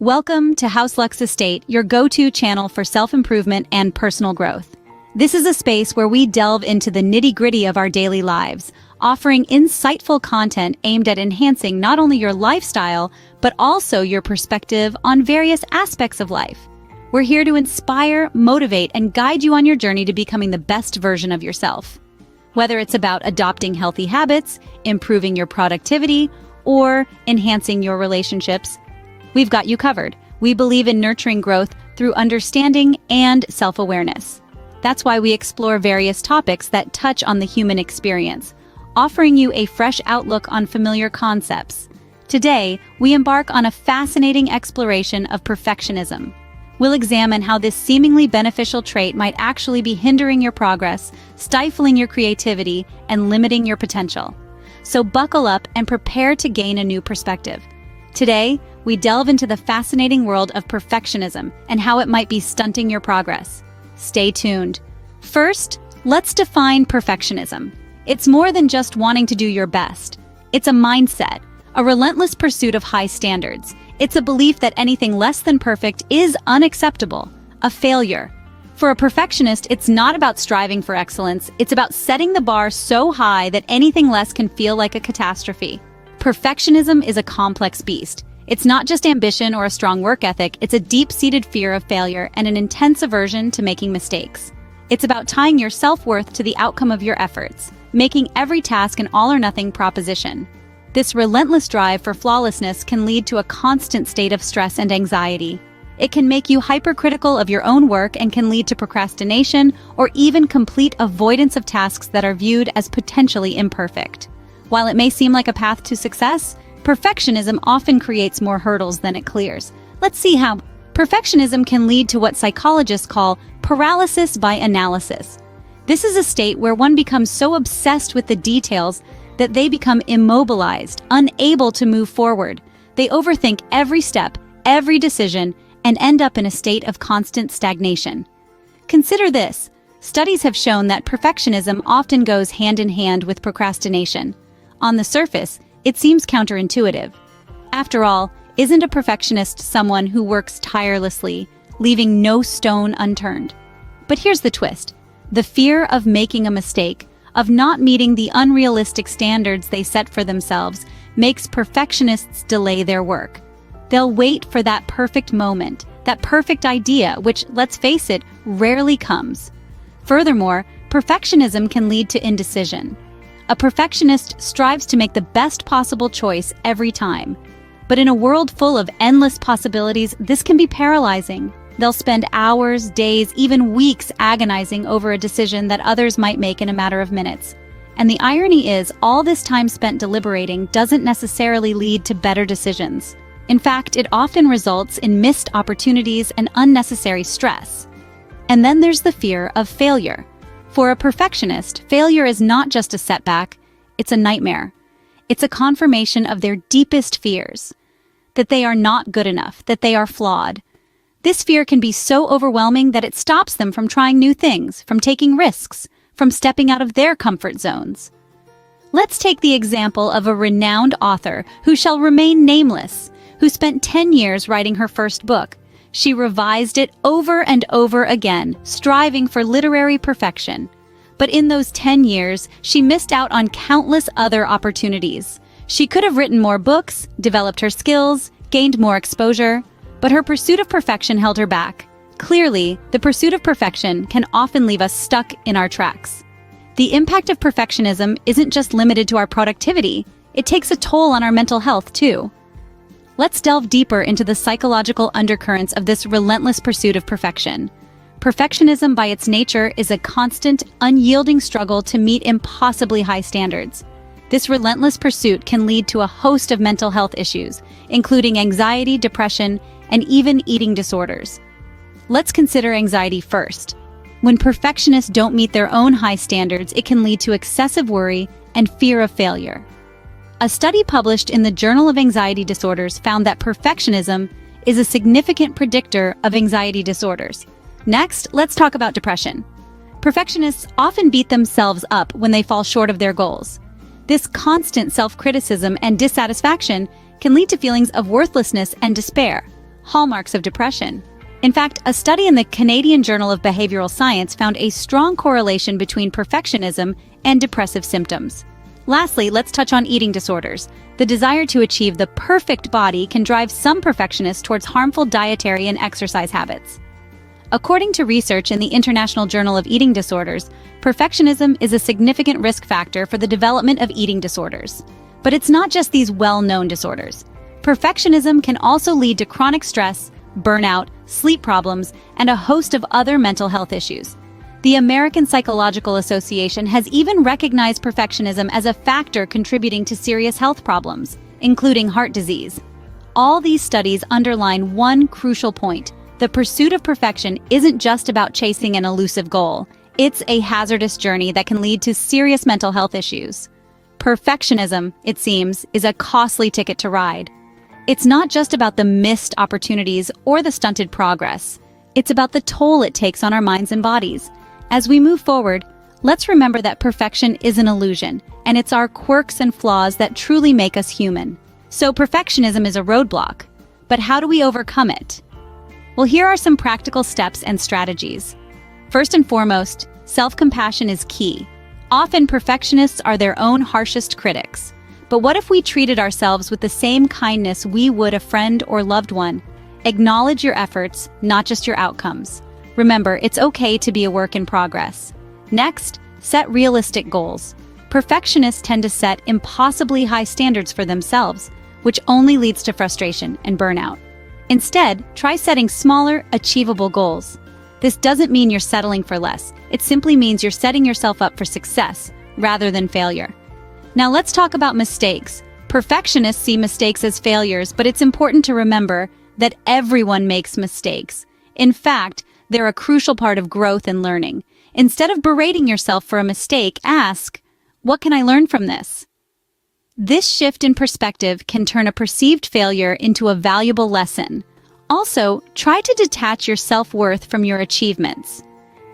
Welcome to House Lux Estate, your go-to channel for self-improvement and personal growth. This is a space where we delve into the nitty-gritty of our daily lives, offering insightful content aimed at enhancing not only your lifestyle, but also your perspective on various aspects of life. We're here to inspire, motivate, and guide you on your journey to becoming the best version of yourself. Whether it's about adopting healthy habits, improving your productivity, or enhancing your relationships, we've got you covered. We believe in nurturing growth through understanding and self-awareness. That's why we explore various topics that touch on the human experience, offering you a fresh outlook on familiar concepts. Today, we embark on a fascinating exploration of perfectionism. We'll examine how this seemingly beneficial trait might actually be hindering your progress, stifling your creativity, and limiting your potential. So buckle up and prepare to gain a new perspective. Today, we delve into the fascinating world of perfectionism and how it might be stunting your progress. Stay tuned. First, let's define perfectionism. It's more than just wanting to do your best. It's a mindset, a relentless pursuit of high standards. It's a belief that anything less than perfect is unacceptable, a failure. For a perfectionist, it's not about striving for excellence. It's about setting the bar so high that anything less can feel like a catastrophe. Perfectionism is a complex beast. It's not just ambition or a strong work ethic, it's a deep-seated fear of failure and an intense aversion to making mistakes. It's about tying your self-worth to the outcome of your efforts, making every task an all-or-nothing proposition. This relentless drive for flawlessness can lead to a constant state of stress and anxiety. It can make you hypercritical of your own work and can lead to procrastination or even complete avoidance of tasks that are viewed as potentially imperfect. While it may seem like a path to success, perfectionism often creates more hurdles than it clears. Let's see how. Perfectionism can lead to what psychologists call paralysis by analysis. This is a state where one becomes so obsessed with the details that they become immobilized, unable to move forward. They overthink every step, every decision, and end up in a state of constant stagnation. Consider this. Studies have shown that perfectionism often goes hand in hand with procrastination. On the surface, it seems counterintuitive. After all, isn't a perfectionist someone who works tirelessly, leaving no stone unturned? But here's the twist. The fear of making a mistake, of not meeting the unrealistic standards they set for themselves, makes perfectionists delay their work. They'll wait for that perfect moment, that perfect idea, which, let's face it, rarely comes. Furthermore, perfectionism can lead to indecision. A perfectionist strives to make the best possible choice every time. But in a world full of endless possibilities, this can be paralyzing. They'll spend hours, days, even weeks agonizing over a decision that others might make in a matter of minutes. And the irony is, all this time spent deliberating doesn't necessarily lead to better decisions. In fact, it often results in missed opportunities and unnecessary stress. And then there's the fear of failure. For a perfectionist, failure is not just a setback, it's a nightmare. It's a confirmation of their deepest fears, that they are not good enough, that they are flawed. This fear can be so overwhelming that it stops them from trying new things, from taking risks, from stepping out of their comfort zones. Let's take the example of a renowned author who shall remain nameless, who spent 10 years writing her first book. She revised it over and over again, striving for literary perfection. But in those 10 years, she missed out on countless other opportunities. She could have written more books, developed her skills, gained more exposure, but her pursuit of perfection held her back. Clearly, the pursuit of perfection can often leave us stuck in our tracks. The impact of perfectionism isn't just limited to our productivity, it takes a toll on our mental health too. Let's delve deeper into the psychological undercurrents of this relentless pursuit of perfection. Perfectionism by its nature is a constant, unyielding struggle to meet impossibly high standards. This relentless pursuit can lead to a host of mental health issues, including anxiety, depression, and even eating disorders. Let's consider anxiety first. When perfectionists don't meet their own high standards, it can lead to excessive worry and fear of failure. A study published in the Journal of Anxiety Disorders found that perfectionism is a significant predictor of anxiety disorders. Next, let's talk about depression. Perfectionists often beat themselves up when they fall short of their goals. This constant self-criticism and dissatisfaction can lead to feelings of worthlessness and despair, hallmarks of depression. In fact, a study in the Canadian Journal of Behavioral Science found a strong correlation between perfectionism and depressive symptoms. Lastly, let's touch on eating disorders. The desire to achieve the perfect body can drive some perfectionists towards harmful dietary and exercise habits. According to research in the International Journal of Eating Disorders, perfectionism is a significant risk factor for the development of eating disorders. But it's not just these well-known disorders. Perfectionism can also lead to chronic stress, burnout, sleep problems, and a host of other mental health issues. The American Psychological Association has even recognized perfectionism as a factor contributing to serious health problems, including heart disease. All these studies underline one crucial point. The pursuit of perfection isn't just about chasing an elusive goal. It's a hazardous journey that can lead to serious mental health issues. Perfectionism, it seems, is a costly ticket to ride. It's not just about the missed opportunities or the stunted progress. It's about the toll it takes on our minds and bodies. As we move forward, let's remember that perfection is an illusion, and it's our quirks and flaws that truly make us human. So perfectionism is a roadblock, but how do we overcome it? Well, here are some practical steps and strategies. First and foremost, self-compassion is key. Often perfectionists are their own harshest critics. But what if we treated ourselves with the same kindness we would a friend or loved one? Acknowledge your efforts, not just your outcomes. Remember, it's okay to be a work in progress. Next, set realistic goals. Perfectionists tend to set impossibly high standards for themselves, which only leads to frustration and burnout. Instead, try setting smaller, achievable goals. This doesn't mean you're settling for less. It simply means you're setting yourself up for success rather than failure. Now let's talk about mistakes. Perfectionists see mistakes as failures, but it's important to remember that everyone makes mistakes. In fact, they're a crucial part of growth and learning. Instead of berating yourself for a mistake, ask, what can I learn from this? This shift in perspective can turn a perceived failure into a valuable lesson. Also, try to detach your self-worth from your achievements.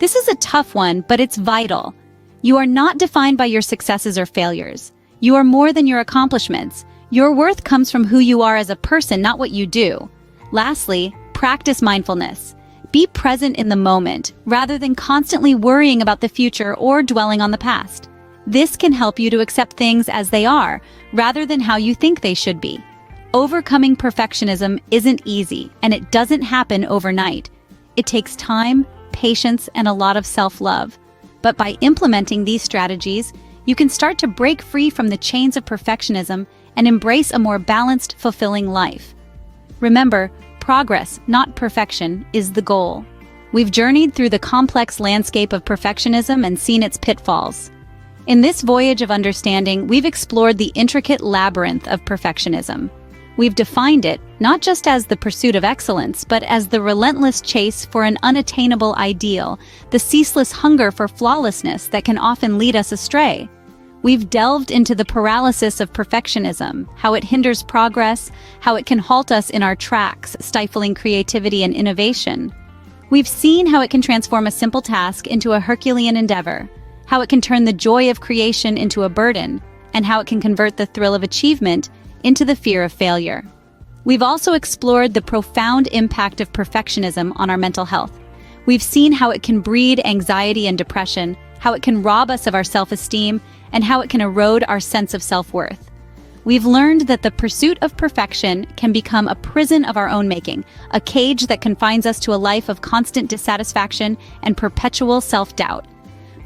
This is a tough one, but it's vital. You are not defined by your successes or failures. You are more than your accomplishments. Your worth comes from who you are as a person, not what you do. Lastly, practice mindfulness. Be present in the moment, rather than constantly worrying about the future or dwelling on the past. This can help you to accept things as they are, rather than how you think they should be. Overcoming perfectionism isn't easy, and it doesn't happen overnight. It takes time, patience, and a lot of self-love. But by implementing these strategies, you can start to break free from the chains of perfectionism and embrace a more balanced, fulfilling life. Remember, progress, not perfection, is the goal. We've journeyed through the complex landscape of perfectionism and seen its pitfalls. In this voyage of understanding, we've explored the intricate labyrinth of perfectionism. We've defined it not just as the pursuit of excellence, but as the relentless chase for an unattainable ideal, the ceaseless hunger for flawlessness that can often lead us astray. We've delved into the paralysis of perfectionism, how it hinders progress, how it can halt us in our tracks, stifling creativity and innovation. We've seen how it can transform a simple task into a Herculean endeavor, how it can turn the joy of creation into a burden, and how it can convert the thrill of achievement into the fear of failure. We've also explored the profound impact of perfectionism on our mental health. We've seen how it can breed anxiety and depression, how it can rob us of our self-esteem, and how it can erode our sense of self-worth. We've learned that the pursuit of perfection can become a prison of our own making, a cage that confines us to a life of constant dissatisfaction and perpetual self-doubt.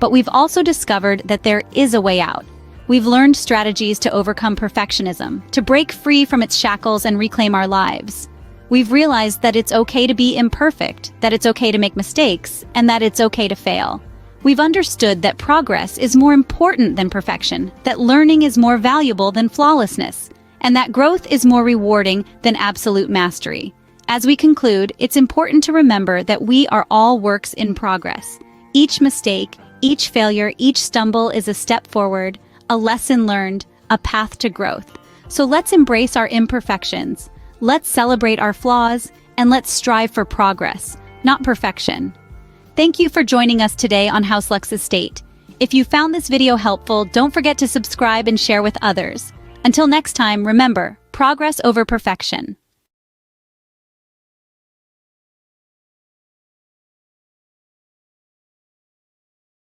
But we've also discovered that there is a way out. We've learned strategies to overcome perfectionism, to break free from its shackles and reclaim our lives. We've realized that it's okay to be imperfect, that it's okay to make mistakes, and that it's okay to fail. We've understood that progress is more important than perfection, that learning is more valuable than flawlessness, and that growth is more rewarding than absolute mastery. As we conclude, it's important to remember that we are all works in progress. Each mistake, each failure, each stumble is a step forward, a lesson learned, a path to growth. So let's embrace our imperfections. Let's celebrate our flaws, and let's strive for progress, not perfection. Thank you for joining us today on House Lux's State. If you found this video helpful, don't forget to subscribe and share with others. Until next time, remember, progress over perfection.